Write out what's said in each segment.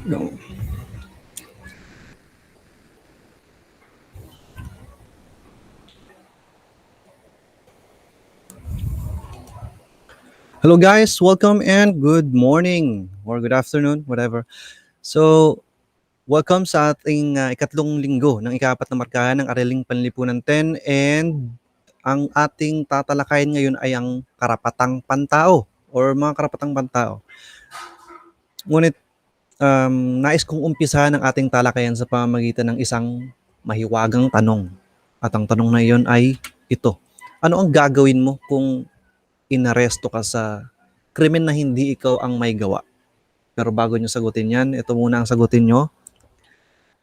Go. Hello guys, welcome and good morning or good afternoon, whatever. So, welcome sa ating ikatlong linggo ng ika-4 na markahan ng Araling Panlipunan 10 and ang ating tatalakayin ngayon ay ang karapatang pantao or mga karapatang pantao. Ngunit nais kong umpisahan ang ating talakayan sa pamamagitan ng isang mahiwagang tanong. At ang tanong na iyon ay ito. Ano ang gagawin mo kung inaresto ka sa krimen na hindi ikaw ang may gawa? Pero bago nyo sagutin yan, ito muna ang sagutin nyo.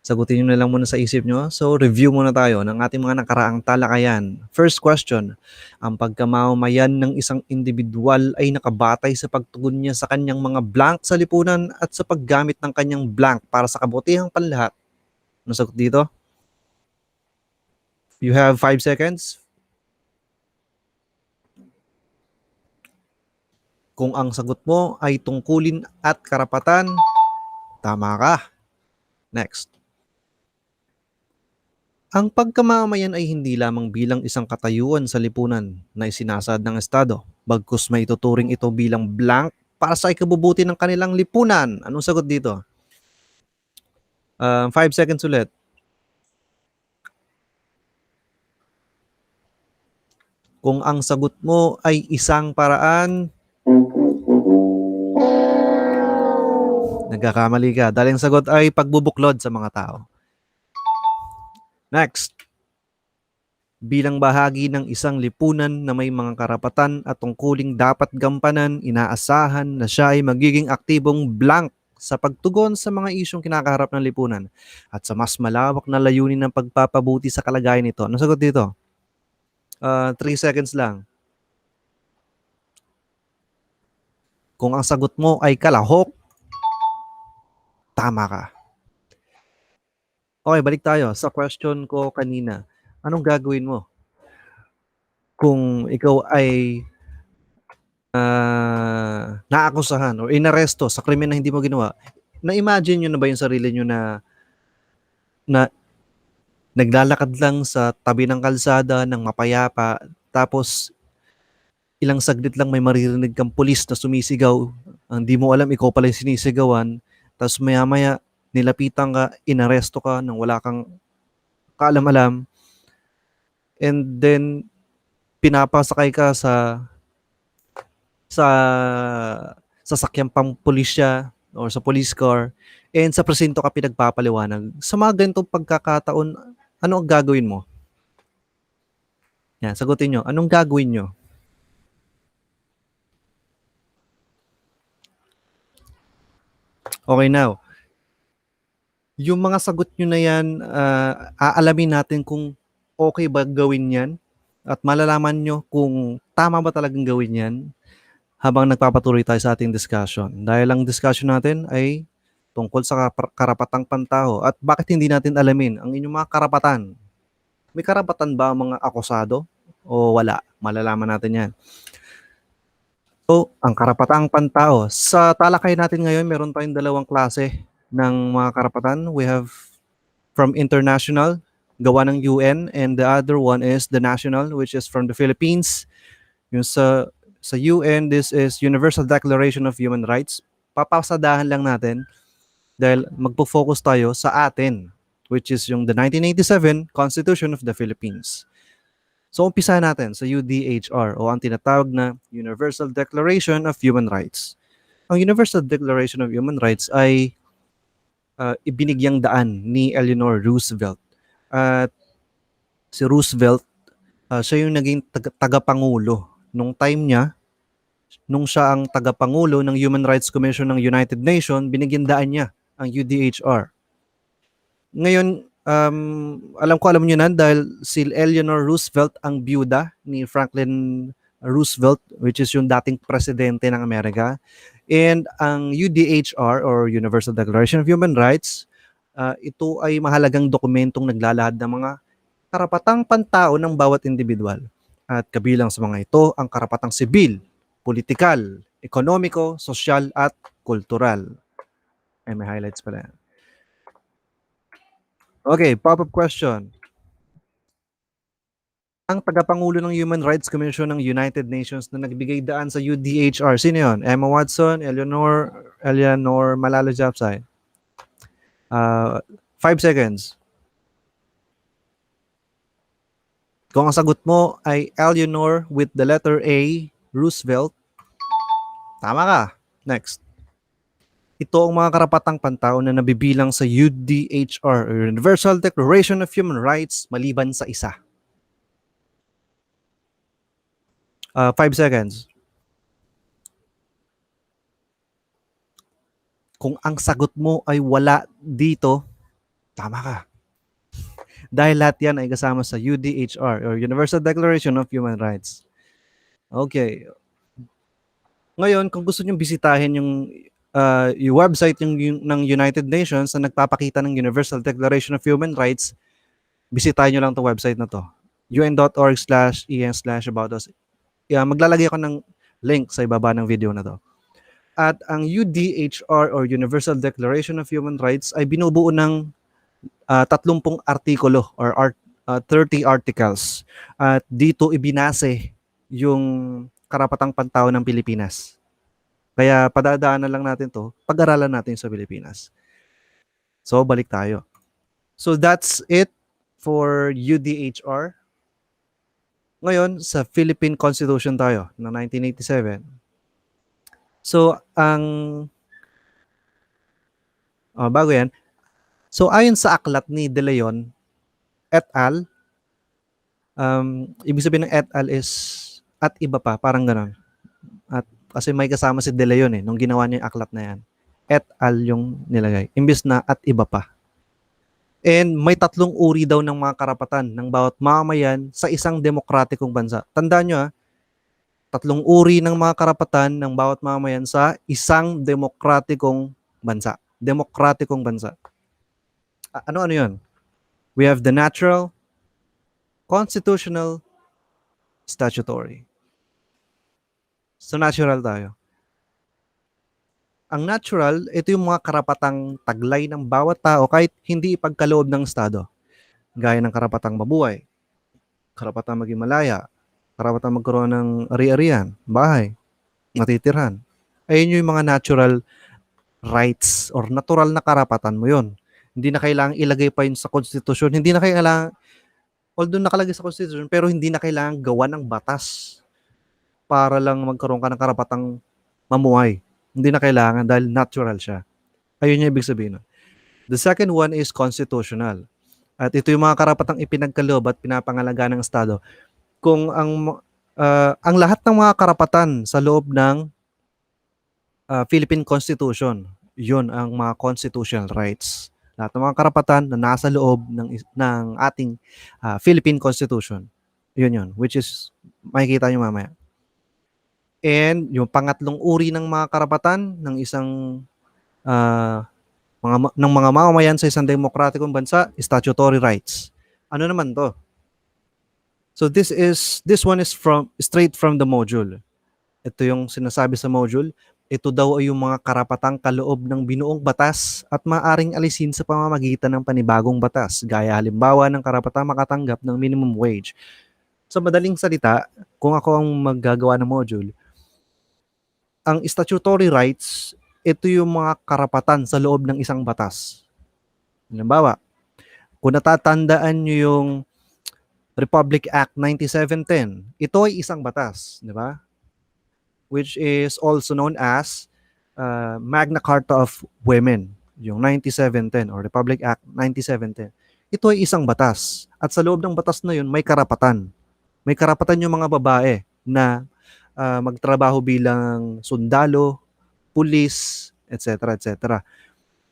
Sagutin nyo na lang muna sa isip nyo. So, review muna tayo ng ating mga nakaraang talakayan. First question, ang pagkamamayan ng isang individual ay nakabatay sa pagtugon niya sa kanyang mga blank sa lipunan at sa paggamit ng kanyang blank para sa kabutihang panlahat. Ano sagot dito? You have 5 seconds. Kung ang sagot mo ay tungkulin at karapatan, tama ka. Next. Ang pagkamamayan ay hindi lamang bilang isang katayuan sa lipunan na isinasad ng Estado, bagkus may tuturing ito bilang blank para sa ikabubuti ng kanilang lipunan. Anong sagot dito? 5 seconds ulit. Kung ang sagot mo ay isang paraan, nagkakamali ka. Dahil ang sagot ay pagbubuklod sa mga tao. Next. Bilang bahagi ng isang lipunan na may mga karapatan at tungkuling dapat gampanan, inaasahan na siya ay magiging aktibong blank sa pagtugon sa mga isyong kinakaharap ng lipunan at sa mas malawak na layunin ng pagpapabuti sa kalagayan nito. Ano sagot dito? 3 seconds lang. Kung ang sagot mo ay kalahok, tama ka. Okay, balik tayo sa question ko kanina. Anong gagawin mo kung ikaw ay naakusahan o inaresto sa krimen na hindi mo ginawa? Na-imagine nyo na ba yung sarili nyo na naglalakad lang sa tabi ng kalsada ng mapayapa, tapos ilang saglit lang may maririnig kang pulis na sumisigaw, hindi mo alam ikaw pala yung sinisigawan, tapos maya-maya nilapitan ka, inaresto ka nang wala kang kaalam-alam, and then pinapasakay ka sa sasakyang pang pulisya or sa police car, and sa presinto ka pinagpapaliwanag. Sa mga ganitong pagkakataon, ano ang gagawin mo? Yan, sagutin nyo. Anong gagawin nyo? Okay, now. Yung mga sagot nyo na yan, aalamin natin kung okay ba gawin yan at malalaman nyo kung tama ba talagang gawin yan habang nagpapatuloy tayo sa ating discussion. Dahil ang discussion natin ay tungkol sa karapatang pantao at bakit hindi natin alamin ang inyong mga karapatan. May karapatan ba ang mga akusado o wala? Malalaman natin yan. So, ang karapatang pantao. Sa talakay natin ngayon, meron tayong dalawang klase ng mga karapatan. We have from international, gawa ng UN, and the other one is the national, which is from the Philippines. Yung sa UN, this is Universal Declaration of Human Rights. Papasadahan lang natin dahil magpo-focus tayo sa atin, which is yung the 1987 Constitution of the Philippines. So, umpisa natin sa UDHR o ang tinatawag na Universal Declaration of Human Rights. Ang Universal Declaration of Human Rights ay ibinigyang daan ni Eleanor Roosevelt. At si Roosevelt, siya yung naging tagapangulo nung time niya, nung siya ang tagapangulo ng Human Rights Commission ng United Nations, binigyan daan niya ang UDHR. Ngayon, alam niyo na dahil si Eleanor Roosevelt ang byuda ni Franklin Roosevelt, which is yung dating presidente ng Amerika. And ang UDHR or Universal Declaration of Human Rights, ito ay mahalagang dokumentong naglalahad ng mga karapatang pantao ng bawat individual. At kabilang sa mga ito ang karapatang sibil, politikal, ekonomiko, sosyal at kultural. Ay, may highlights pala. Okay, pop-up question. Ang tagapangulo ng Human Rights Commission ng United Nations na nagbigay daan sa UDHR, sino yun? Emma Watson, Eleanor Malala Yousafzai. 5 seconds. Kung ang sagot mo ay Eleanor with the letter A, Roosevelt, tama ka. Next. Ito ang mga karapatang pantao na nabibilang sa UDHR, or Universal Declaration of Human Rights, maliban sa isa. 5 seconds. Kung ang sagot mo ay wala dito, tama ka. Dahil lahat yan ay kasama sa UDHR, or Universal Declaration of Human Rights. Okay. Ngayon, kung gusto nyo bisitahin yung website ng United Nations na nagpapakita ng Universal Declaration of Human Rights, bisitahin nyo lang itong website na to. un.org/en/about us. Maglalagay ako ng link sa ibaba ng video na to. At ang UDHR, or Universal Declaration of Human Rights, ay binubuo ng 30 artikulo or 30 articles. At dito ibinase yung karapatang pantao ng Pilipinas. Kaya padadaanan lang natin to, pag-aralan natin sa Pilipinas. So, balik tayo. So, that's it for UDHR. Ngayon, sa Philippine Constitution tayo, ng 1987. So, bago yan, so ayon sa aklat ni De Leon et al., ibig sabihin ng et al. Is at iba pa, parang ganon. At kasi may kasama si De Leon nung ginawa niya yung aklat na yan. Et al. Yung nilagay. Imbis na at iba pa. And may 3 uri daw ng mga karapatan ng bawat mamamayan sa isang demokratikong bansa. Tandaan nyo 3 uri ng mga karapatan ng bawat mamamayan sa isang demokratikong bansa. Demokratikong bansa. Ano yun? We have the natural, constitutional, statutory. So natural tayo. Ang natural, ito yung mga karapatang taglay ng bawat tao kahit hindi ipagkaloob ng Estado. Gaya ng karapatang mabuhay, karapatang maging malaya, karapatang magkaroon ng ari-arian, bahay, matitirhan. Ayun yung mga natural rights or natural na karapatan mo yun. Hindi na kailangang ilagay pa yun sa konstitusyon. Hindi na kailangan, although nakalagay sa konstitusyon, pero hindi na kailangan gawa ng batas para lang magkaroon ka ng karapatang mamuhay. Hindi na kailangan dahil natural siya. Ayun yung ibig sabihin. The second one is constitutional. At ito yung mga karapatang ipinagkaloob at pinapangalaga ng Estado. Kung ang lahat ng mga karapatan sa loob ng Philippine Constitution, yun ang mga constitutional rights. Lahat ng mga karapatan na nasa loob ng ating Philippine Constitution. Yun, which is makikita nyo mamaya. And yung pangatlong uri ng mga karapatan ng isang ng mga mamamayan sa isang demokratikong bansa, statutory rights. Ano naman to? So this one is straight from the module. Ito yung sinasabi sa module. Ito daw ay yung mga karapatang kaloob ng binuong batas at maaring alisin sa pamamagitan ng panibagong batas, gaya halimbawa ng karapatang makatanggap ng minimum wage. Sa madaling salita, kung ako ang maggagawa ng module, ang statutory rights, ito yung mga karapatan sa loob ng isang batas. Halimbawa, kung natatandaan nyo yung Republic Act 9710, ito ay isang batas, di ba? Which is also known as Magna Carta of Women, yung 9710 or Republic Act 9710. Ito ay isang batas. At sa loob ng batas na yun, may karapatan. May karapatan yung mga babae na magtrabaho bilang sundalo, pulis, etc. etc.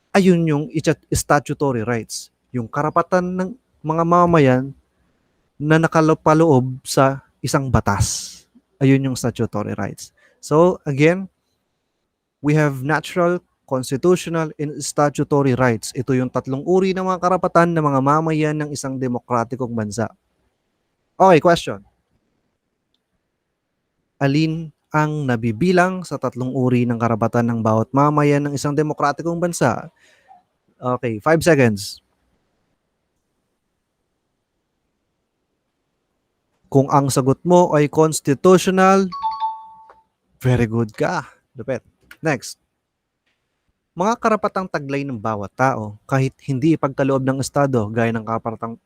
Ayun yung statutory rights. Yung karapatan ng mga mamamayan na nakalapaloob sa isang batas. Ayun yung statutory rights. So, again, we have natural, constitutional, and statutory rights. Ito yung 3 uri ng mga karapatan ng mga mamamayan ng isang demokratikong bansa. Okay, question. Alin ang nabibilang sa tatlong uri ng karapatan ng bawat mamayan ng isang demokratikong bansa? Okay, 5 seconds. Kung ang sagot mo ay constitutional, very good ka. Lupit. Next. Mga karapatang taglay ng bawat tao kahit hindi ipagkaloob ng Estado gaya ng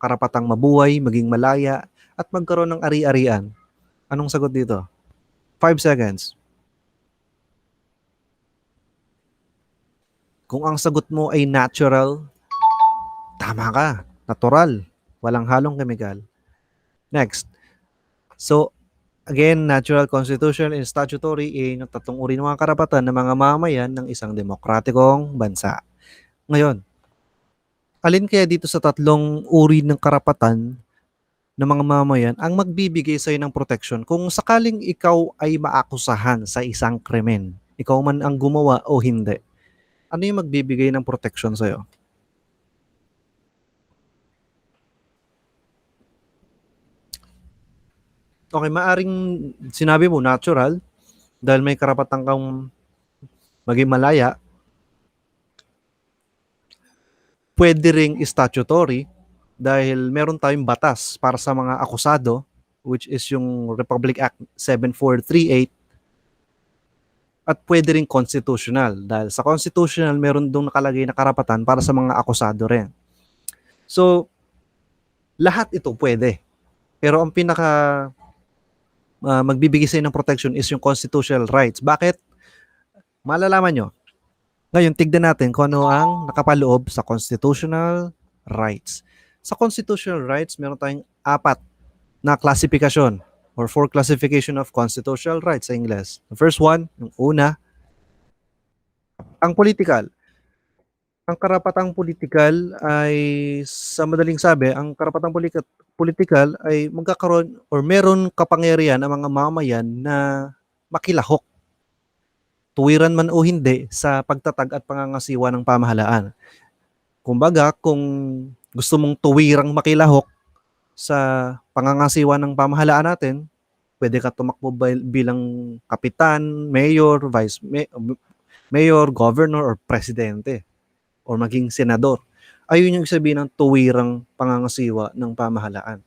karapatang mabuhay, maging malaya, at magkaroon ng ari-arian. Anong sagot dito? 5 seconds. Kung ang sagot mo ay natural, tama ka. Natural. Walang halong kemikal. Next. So, again, natural, constitutional, and statutory yung tatlong uri ng mga karapatan ng mga mamayan ng isang demokratikong bansa. Ngayon, alin kaya dito sa tatlong uri ng karapatan ng mga mamayan ang magbibigay sa'yo ng protection kung sakaling ikaw ay maakusahan sa isang krimen? Ikaw man ang gumawa o hindi. Ano yung magbibigay ng protection sa'yo? Okay, maaring sinabi mo natural dahil may karapatan kang maging malaya. Pwede ring statutory dahil meron tayong batas para sa mga akusado, which is yung Republic Act 7438. At pwede ring constitutional dahil sa constitutional meron dong nakalagay na karapatan para sa mga akusado rin. So, lahat ito pwede. Pero ang pinaka magbibigay sa'yo ng protection is yung constitutional rights. Bakit? Malalaman nyo. Ngayon, tignan natin kung ano ang nakapaloob sa constitutional rights. Sa constitutional rights, meron tayong 4 na classification or 4 classification of constitutional rights sa Ingles. The first one, yung una, ang political. Ang karapatang politikal ay, sa madaling sabi, ang karapatang politikal ay magkakaroon or meron kapangyarihan ang mga mamayan na makilahok, tuwiran man o hindi, sa pagtatag at pangangasiwa ng pamahalaan. Kumbaga, kung gusto mong tuwirang makilahok sa pangangasiwa ng pamahalaan natin, pwede ka tumakbo bilang kapitan, mayor, mayor, governor, or presidente, or maging senador. Ayun yung sabihin ng tuwirang pangangasiwa ng pamahalaan.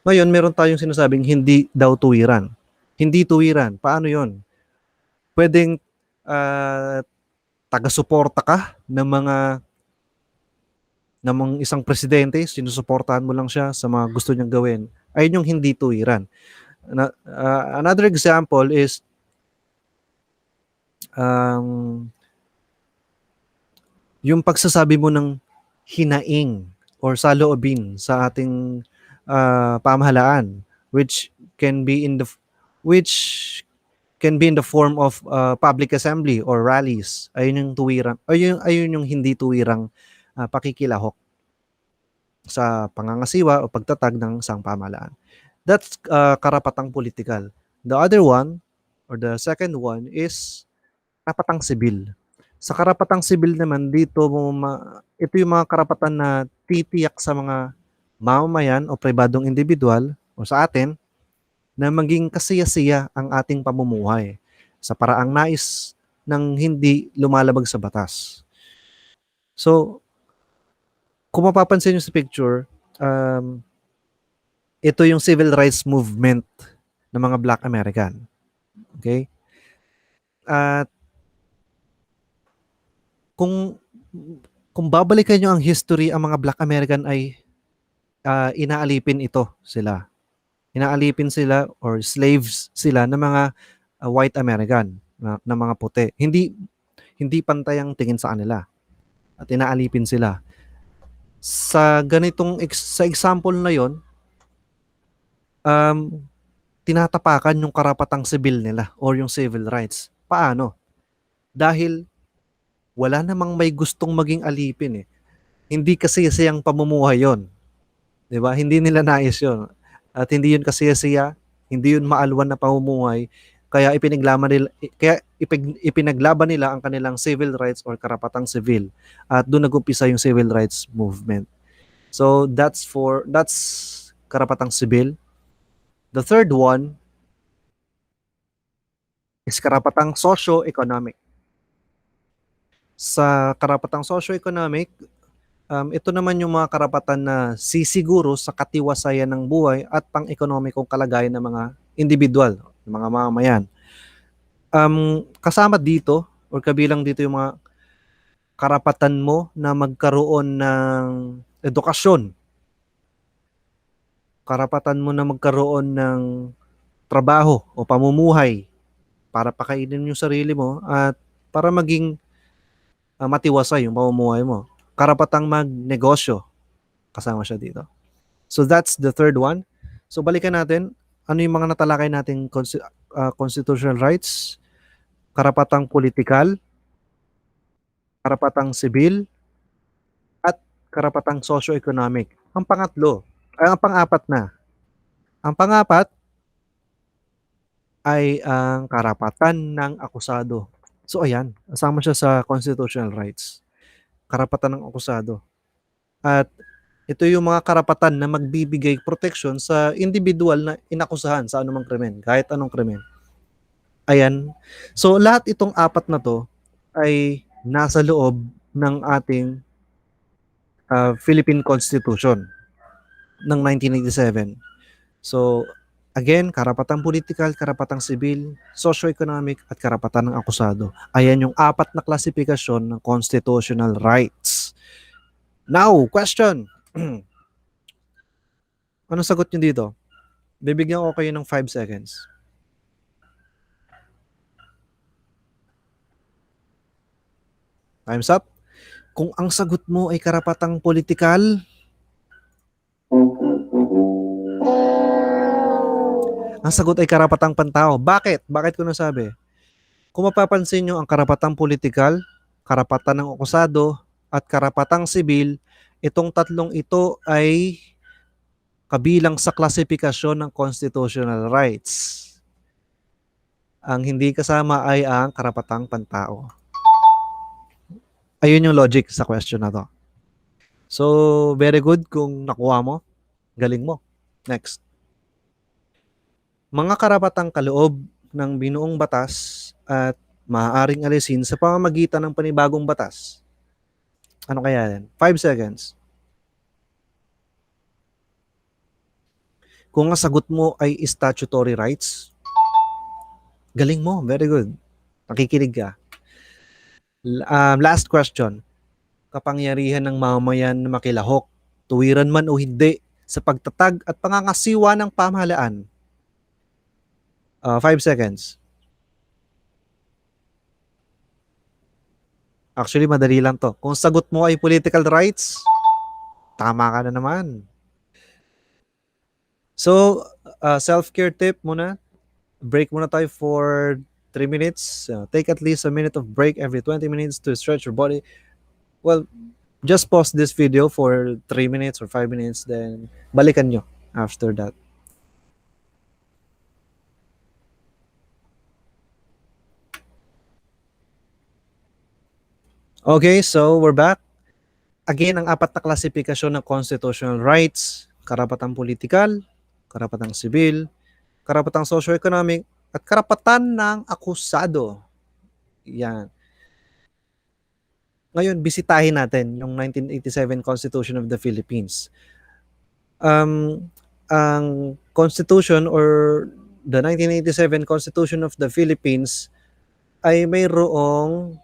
Ngayon, meron tayong sinasabing hindi daw tuwiran. Hindi tuwiran. Paano yon? Pwedeng taga-suporta ka ng mga isang presidente, sinusuportahan mo lang siya sa mga gusto niyang gawin. Ayun yung hindi tuwiran. Another example is yung pagsasabi mo ng hinaing or saloobin sa ating pamahalaan, which can be in the form of public assembly or rallies. Ayun yung tuwiran. Ayun yung hindi tuwirang pakikilahok sa pangangasiwa o pagtatag ng isang pamahalaan. That's karapatang politikal. The other one, or the second one, is karapatang sibil. Sa karapatang sibil naman, ito yung mga karapatan na titiyak sa mga mamamayan o pribadong individual o sa atin na maging kasiyasiya ang ating pamumuhay sa paraang nais ng hindi lumalabag sa batas. So, kung mapapansin nyo sa picture, ito yung civil rights movement ng mga Black American. Okay? At kung babalikan nyo ang history, ang mga Black American ay inaalipin sila. Inaalipin sila or slaves sila ng mga white American, na mga puti. Hindi pantay ang tingin sa kanila. At inaalipin sila. Sa example na yon, tinatapakan yung karapatang sibil nila or yung civil rights. Paano? Dahil wala namang may gustong maging alipin eh. Hindi kasiyasiyang pamumuhay yon. 'Di ba? Hindi nila nais yon. At hindi yun kasiyasiya, hindi yun maalwan na pamumuhay, kaya ipinaglaban nila ang kanilang civil rights or karapatang civil. At doon nag-umpisa yung civil rights movement. So that's karapatang civil. The third one, is karapatang socio-economic. Sa karapatang socio-economic, ito naman yung mga karapatan na sisiguro sa katiwasayan ng buhay at pang-ekonomikong kalagayan ng mga individual, ng mga mamamayan. Kasama dito or kabilang dito yung mga karapatan mo na magkaroon ng edukasyon, karapatan mo na magkaroon ng trabaho o pamumuhay para pakainin yung sarili mo at para maging matiwasay yung pamumuhay mo. Karapatang magnegosyo, kasama siya dito. So that's the third one. So balikan natin, ano yung mga natalakay nating constitutional rights? Karapatang politikal, karapatang sibil, at karapatang socio-economic. Ang pangatlo, ay ang pang-apat na. Ang pang-apat ay ang karapatan ng akusado. So ayan, kasama siya sa constitutional rights. Karapatan ng akusado. At ito yung mga karapatan na magbibigay protection sa individual na inakusahan sa anumang krimen, kahit anong krimen. Ayan. So lahat itong apat na to ay nasa loob ng ating Philippine Constitution ng 1987. So again, karapatang politikal, karapatang sibil, socio-economic, at karapatan ng akusado. Ayan yung apat na klasifikasyon ng constitutional rights. Now, question. Anong sagot nyo dito? Bibigyan ko kayo ng 5 seconds. Time's up. Kung ang sagot mo ay karapatang politikal, ang sagot ay karapatang pantao. Bakit? Bakit ko nasabi? Kung mapapansin nyo, ang karapatang politikal, karapatan ng akusado, at karapatang sibil, itong tatlong ito ay kabilang sa klasifikasyon ng constitutional rights. Ang hindi kasama ay ang karapatang pantao. Ayun yung logic sa question na to. So, very good kung nakuha mo. Galing mo. Next. Mga karapatang kaloob ng binuong batas at maaaring alisin sa pamamagitan ng panibagong batas. Ano kaya yan? 5 seconds. Kung ang sagot mo ay statutory rights, galing mo. Very good. Nakikinig ka. Last question. Kapangyarihan ng mamamayan na makilahok, tuwiran man o hindi, sa pagtatag at pangangasiwa ng pamahalaan. 5 seconds. Actually, madali lang to. Kung sagot mo ay political rights, tama ka na naman. So, self-care tip muna. Break muna tayo for 3 minutes. Take at least a minute of break every 20 minutes to stretch your body. Well, just pause this video for 3 minutes or 5 minutes, then balikan nyo after that. Okay, so we're back. Again, ang apat na klasifikasyon ng constitutional rights: karapatang politikal, karapatang sibil, karapatang socio-economic, at karapatan ng akusado. Yan. Ngayon, bisitahin natin yung 1987 Constitution of the Philippines. Ang Constitution or the 1987 Constitution of the Philippines ay mayroong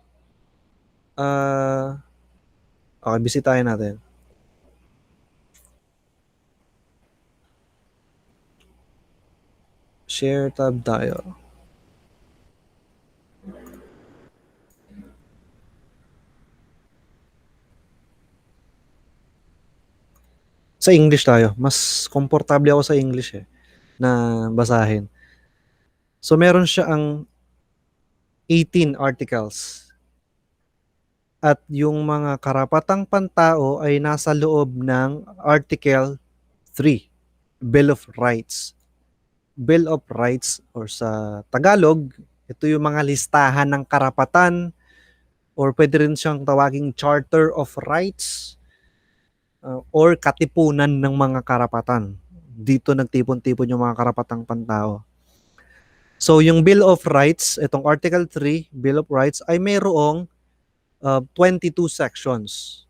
okay, bisitahin natin. Share tab tayo. Sa English tayo. Mas komportable ako sa English na basahin. So meron siya ang 18 articles. At yung mga karapatang pantao ay nasa loob ng Article 3, Bill of Rights. Bill of Rights or sa Tagalog, ito yung mga listahan ng karapatan or pwede rin siyang tawaging Charter of Rights or katipunan ng mga karapatan. Dito nagtipon-tipon yung mga karapatang pantao. So yung Bill of Rights, itong Article 3, Bill of Rights, ay mayroong 22 sections.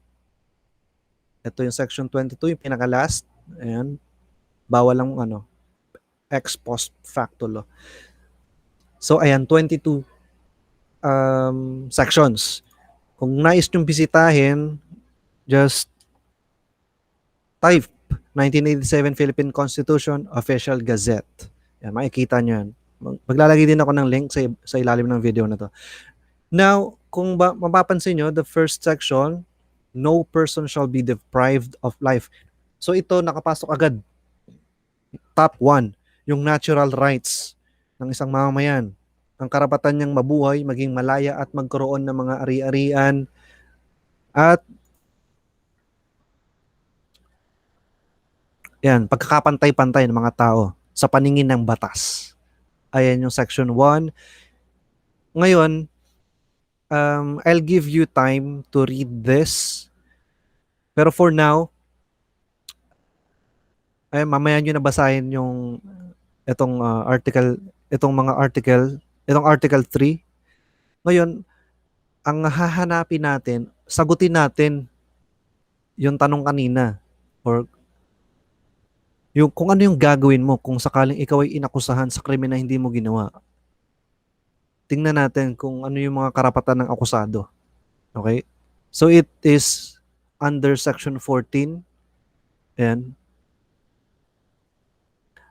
Ito yung section 22, yung pinaka-last. Ayan. Bawal ang ex post facto law. So ayan, 22 sections. Kung nais nyong bisitahin, just type 1987 Philippine Constitution Official Gazette. Yan, makikita nyo yan. Maglalagay din ako ng link sa ilalim ng video na to. Now, kung mapapansin nyo, the first section, no person shall be deprived of life. So ito, nakapasok agad. Top 1, yung natural rights ng isang mamamayan. Ang karapatan niyang mabuhay, maging malaya at magkaroon ng mga ari-arian at yan, pagkakapantay-pantay ng mga tao sa paningin ng batas. Ayan yung section 1. Ngayon, I'll give you time to read this. Pero for now, mamaya nyo nabasahin yung itong article, itong article 3. Ngayon, ang hahanapin natin, sagutin natin yung tanong kanina or yung kung ano yung gagawin mo kung sakaling ikaw ay inakusahan sa krimen na hindi mo ginawa. Tingnan natin kung ano yung mga karapatan ng akusado. Okay? So it is under section 14. Ayan.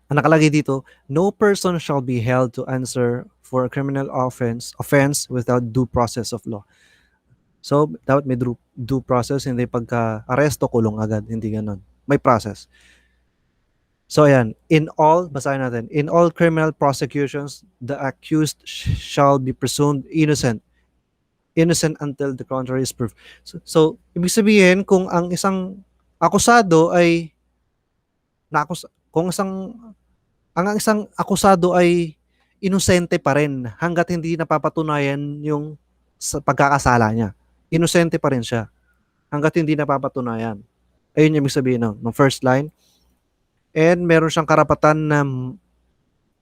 Ang nakalagay dito, no person shall be held to answer for a criminal offense without due process of law. So, dapat may due process, hindi pagka-aresto, kulong agad. Hindi ganon. May process. So, ayan. Basahin natin. In all criminal prosecutions, the accused shall be presumed innocent. Innocent until the contrary is proved. So ibig sabihin, kung ang isang akusado ay ang isang akusado ay inosente pa rin hangga't hindi napapatunayan yung sa pagkakasala niya. Inosente pa rin siya hangga't hindi napapatunayan. Ayun yung ibig sabihin ng first line. And meron siyang karapatan na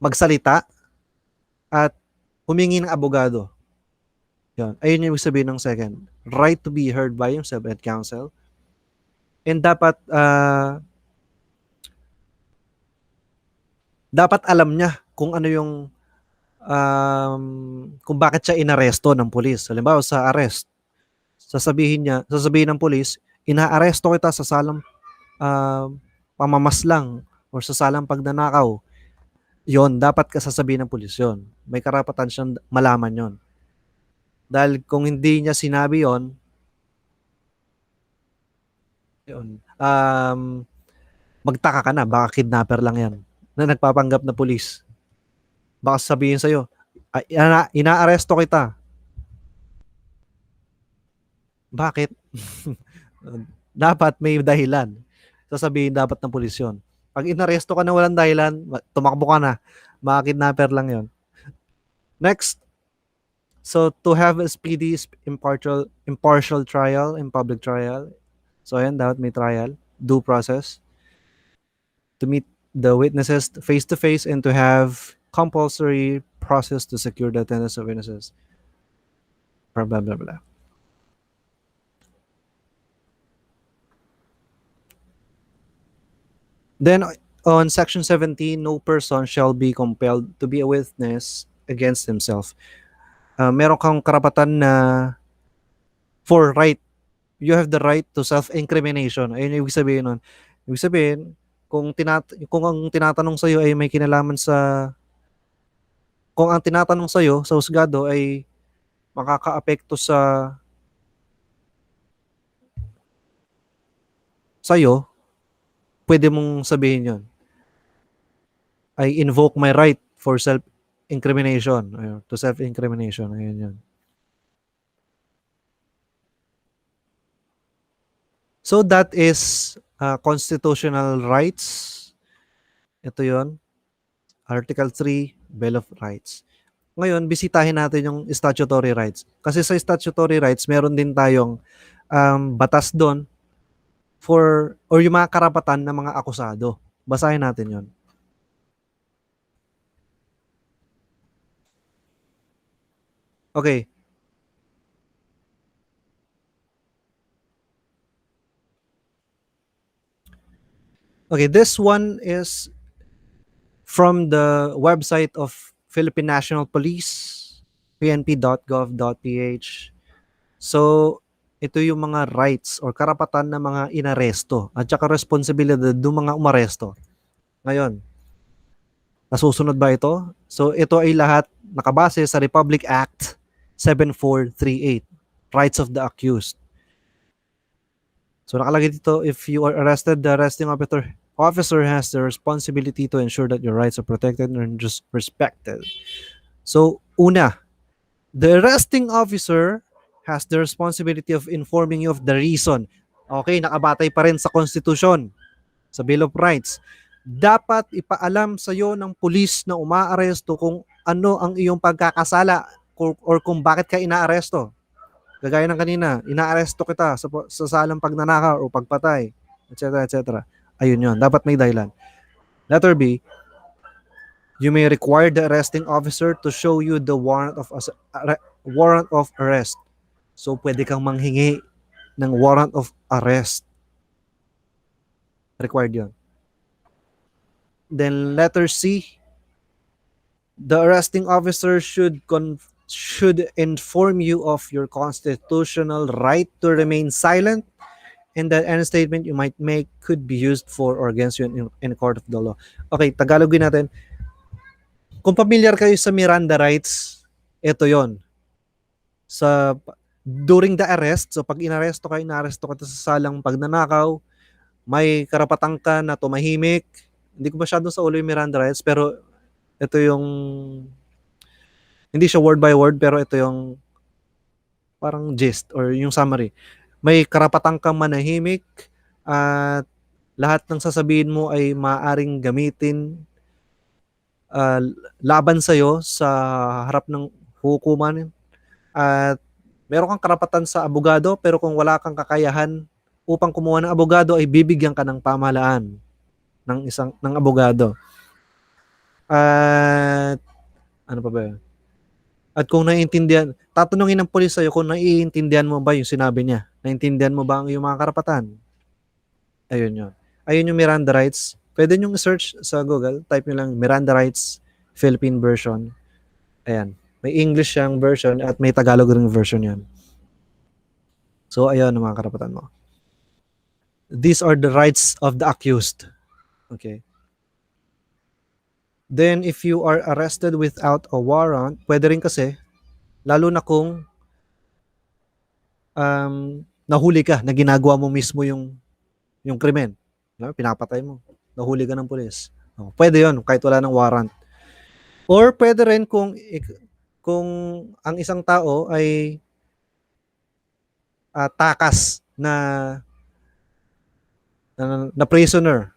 magsalita at humingi ng abogado. Yan. Ayun yung ibig sabihin ng second. Right to be heard by himself and counsel. And dapat alam niya kung ano yung kung bakit siya inaresto ng pulis. Halimbawa sa arrest, sasabihin ng pulis, inaaresto kita sa salang pamamaslang or sa salang pagnanakaw. Yon, dapat ka sasabihin ng pulis yon. May karapatan siyang malaman yon. Dahil kung hindi niya sinabi yon, magtaka ka na, baka kidnapper lang yan na nagpapanggap na pulis. Baka sabihin sa'yo, inaaresto kita. Bakit? Dapat may dahilan. Sasabihin dapat ng pulis yun. Pag inaresto ka na walang dahilan, tumakbo ka na. Baka kidnapper lang yon. Next. So, to have a speedy, impartial trial in public trial. So, ayan, dapat may trial. Due process. To meet the witnesses face-to-face and to have compulsory process to secure the attendance of witnesses. Blah, blah, blah, blah. Then, on section 17, no person shall be compelled to be a witness against himself. Meron kang karapatan na for right. You have the right to self-incrimination. Ayun yung ibig sabihin nun. Ibig sabihin, kung ang tinatanong sa'yo ay may kinalaman kung ang tinatanong sa'yo sa husgado ay makakaapekto sa'yo, pwede mong sabihin yon. I invoke my right for self-incrimination. Ayun, to self-incrimination. Ayun yun. So that is constitutional rights. Ito yon. Article 3, Bill of Rights. Ngayon, bisitahin natin yung statutory rights. Kasi sa statutory rights, meron din tayong batas doon or yung mga karapatan ng mga akusado. Basahin natin yon. Okay. Okay, this one is from the website of Philippine National Police, pnp.gov.ph. So, ito yung mga rights or karapatan ng mga inaresto at saka responsibilidad ng mga umaresto. Ngayon, nasusunod ba ito? So, ito ay lahat nakabase sa Republic Act 7438, Rights of the Accused. So, nakalagay dito, if you are arrested, the arresting officer has the responsibility to ensure that your rights are protected and just respected. So, una, the arresting officer has the responsibility of informing you of the reason. Okay, nakabatay pa rin sa Constitution, sa Bill of Rights. Dapat ipaalam sa iyo ng pulis na umaaresto kung ano ang iyong pagkakasala or kung bakit ka inaaresto. Kagaya ng kanina, inaaresto kita sa salang pagnanakaw o pagpatay, etc. etc. Ayun yun. Dapat may dahilan. Letter B, you may require the arresting officer to show you the warrant of arrest. So, pwede kang manghingi ng warrant of arrest. Required yun. Then, letter C, the arresting officer should inform you of your constitutional right to remain silent and that any statement you might make could be used for or against you in a court of the law. Okay, Tagalogin natin. Kung familiar kayo sa Miranda rights, ito yon. Sa during the arrest, so pag inaresto ka sa salang pagnanakaw, may karapatan ka na tumahimik. Hindi ko masyado sa ulo yung Miranda rights, pero ito yung, hindi siya word by word, pero ito yung parang gist or yung summary. May karapatan kang manahimik at lahat ng sasabihin mo ay maaring gamitin laban sa'yo sa harap ng hukuman at meron kang karapatan sa abogado pero kung wala kang kakayahan upang kumuha ng abogado ay bibigyan ka ng pamahalaan ng abogado. At ano pa ba yun? At kung naiintindihan, tatanungin ng pulis sa'yo kung naiintindihan mo ba yung sinabi niya. Naiintindihan mo ba ang iyong mga karapatan? Ayun yun. Ayun yung Miranda rights. Pwede nyo search sa Google, type nyo lang Miranda rights Philippine version. Ayan. May English siyang version at may Tagalog ring version yan. So, ayun ang mga karapatan mo. These are the rights of the accused. Okay. Then, if you are arrested without a warrant, pwede rin kasi, lalo na kung nahuli ka, na ginagawa mo mismo yung krimen. Pinapatay mo. Nahuli ka ng pulis. Pwede yon kahit wala ng warrant. Or pwede rin kung ang isang tao ay takas na prisoner,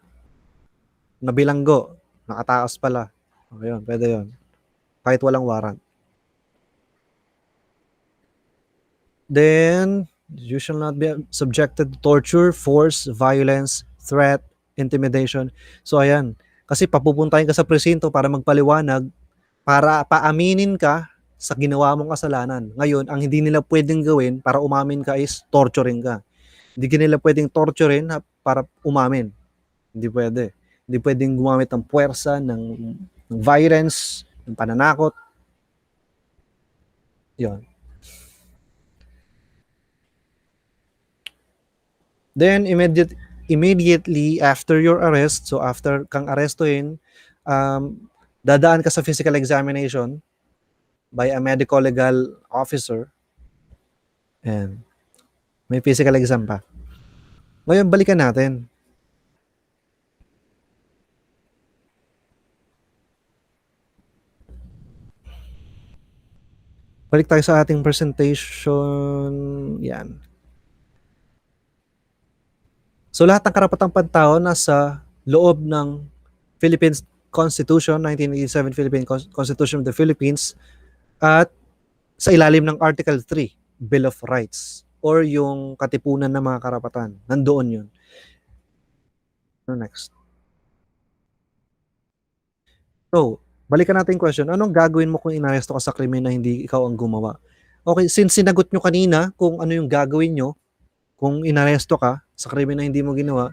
na bilanggo, nakatakas pala. Ayun, pwede yon kahit walang warrant. Then, you shall not be subjected to torture, force, violence, threat, intimidation. So, ayan. Kasi papupuntahin ka sa presinto para magpaliwanag, para paaminin ka sa ginawa mong kasalanan. Ngayon, ang hindi nila pwedeng gawin para umamin ka is torturing ka. Hindi nila pwedeng torturing para umamin. Hindi pwede. Hindi pwedeng gumamit ng puwersa, ng violence, ng pananakot. Yun. Then, immediately after your arrest, so after kang arestuhin, dadaan ka sa physical examination by a medical legal officer. And may physical exam pa. Ngayon, balikan natin. Balik tayo sa ating presentation. Yan. So, lahat ng karapatang pantao nasa loob ng Philippines Constitution, 1987 Philippine Constitution of the Philippines, at sa ilalim ng Article 3, Bill of Rights, or yung katipunan ng mga karapatan. Nandoon yun. Next. So, Balikan natin yung question, anong gagawin mo kung inaresto ka sa krimen na hindi ikaw ang gumawa? Okay, since sinagot nyo kanina kung ano yung gagawin nyo kung inaresto ka sa krimen na hindi mo ginawa,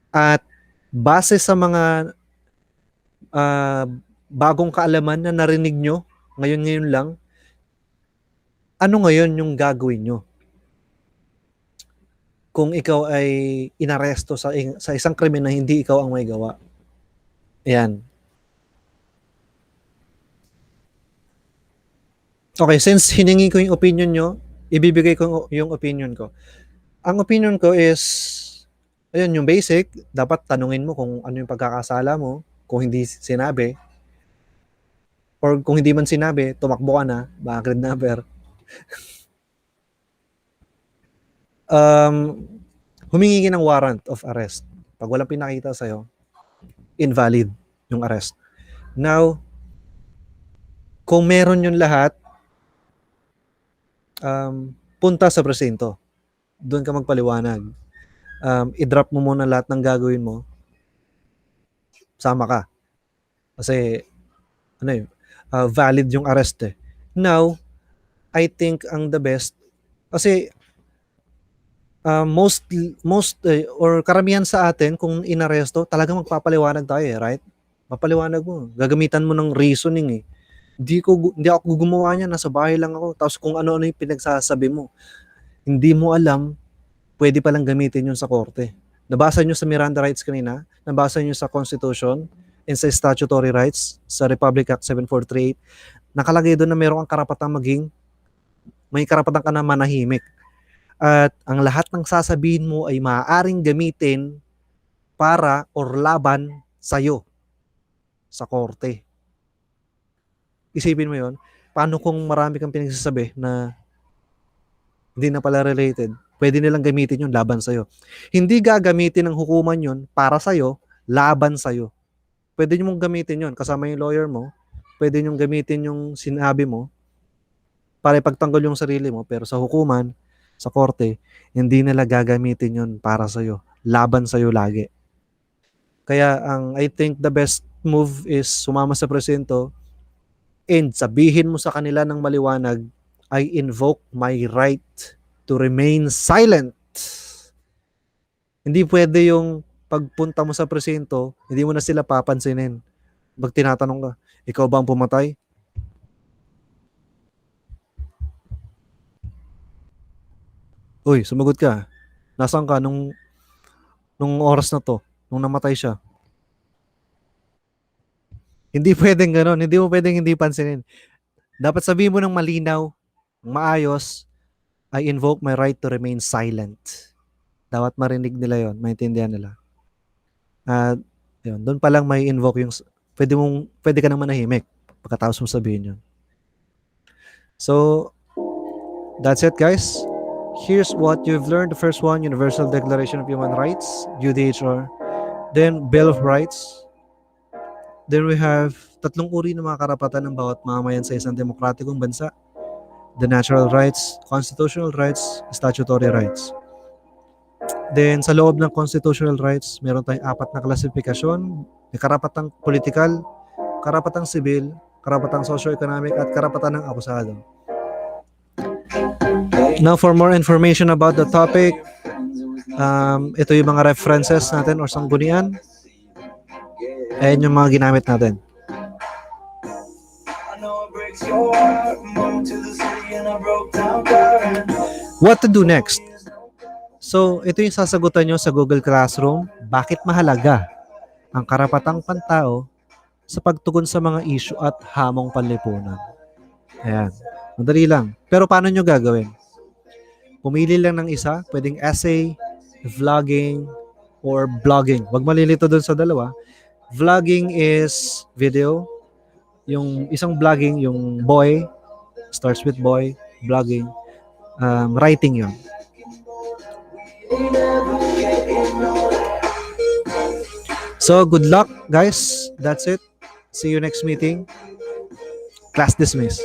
at base sa mga bagong kaalaman na narinig nyo, ngayon lang, ano ngayon yung gagawin nyo? Kung ikaw ay inaresto sa isang krimen na hindi ikaw ang may gawa. Ayan. Okay, since hiningi ko yung opinion nyo, ibibigay ko yung opinion ko. Ang opinion ko is, ayun, yung basic, dapat tanungin mo kung ano yung pagkakasala mo, kung hindi sinabi, or kung hindi man sinabi, tumakbo ka na, baka kidnapper. Humingi ka ng warrant of arrest. Pag walang pinakita sa'yo, invalid yung arrest. Now, kung meron yung lahat, punta sa presinto. Doon ka magpaliwanag. I-drop mo muna lahat ng gagawin mo. Sama ka. Kasi, valid yung arrest eh. Now, I think ang the best, kasi or karamihan sa atin, kung inaresto, talagang magpapaliwanag tayo eh, right? Papaliwanag mo. Gagamitan mo ng reasoning eh. Hindi ako gumawa niya, nasa bahay lang ako. Tapos kung ano-ano yung pinagsasabi mo. Hindi mo alam, pwede palang gamitin yun sa korte. Nabasa nyo sa Miranda rights kanina, nabasa nyo sa Constitution, and sa statutory rights, sa Republic Act 7438, nakalagay doon na meron kang karapatang may karapatan ka na manahimik. At ang lahat ng sasabihin mo ay maaaring gamitin para or laban sa'yo sa korte. Isipin mo yon. Paano kung marami kang pinagsasabi na hindi na pala related? Pwede nilang gamitin yun laban sa'yo. Hindi gagamitin ng hukuman yun para sa'yo, laban sa'yo. Pwede nyo mong gamitin yun. Kasama yung lawyer mo, pwede nyo gamitin yung sinabi mo para ipagtanggol yung sarili mo. Pero sa hukuman, sa korte, hindi nila gagamitin yun para sa'yo. Laban sa'yo lagi. Kaya I think the best move is sumama sa presinto and sabihin mo sa kanila ng maliwanag, I invoke my right to remain silent. Hindi pwede yung pagpunta mo sa presinto, hindi mo na sila papansinin. Pag tinatanong ka, ikaw ba ang pumatay? Uy, sumagot ka. Nasaan ka nung oras na to? Nung namatay siya? Hindi pwedeng gano'n. Hindi mo pwedeng hindi pansinin. Dapat sabihin mo ng malinaw, maayos, I invoke my right to remain silent. Dapat marinig nila yon, maintindihan nila. At yun, doon pa lang may invoke yung, pwede ka nang manahimik pagkatapos mo sabihin yun. So, that's it guys. Here's what you've learned. The first one, Universal Declaration of Human Rights, UDHR. Then, Bill of Rights. Then we have tatlong uri ng mga karapatan ng bawat mamamayan sa isang demokratikong bansa. The natural rights, constitutional rights, statutory rights. Then sa loob ng constitutional rights, meron tayong 4 na klasifikasyon. May karapatang political, karapatang sibil, karapatang socio-economic, at karapatan ng akusado. Now for more information about the topic, ito yung mga references natin or sanggunian. Ayan yung mga ginamit natin. What to do next? So, ito yung sasagutan nyo sa Google Classroom. Bakit mahalaga ang karapatang pantao sa pagtugon sa mga issue at hamong panlipunan? Ayan. Madali lang. Pero paano nyo gagawin? Pumili lang ng isa. Pwedeng essay, vlogging, or blogging. Huwag malilito dun sa dalawa. Vlogging is video. Yung isang vlogging, yung boy, starts with boy, vlogging, writing yun. So, good luck, guys. That's it. See you next meeting. Class dismissed.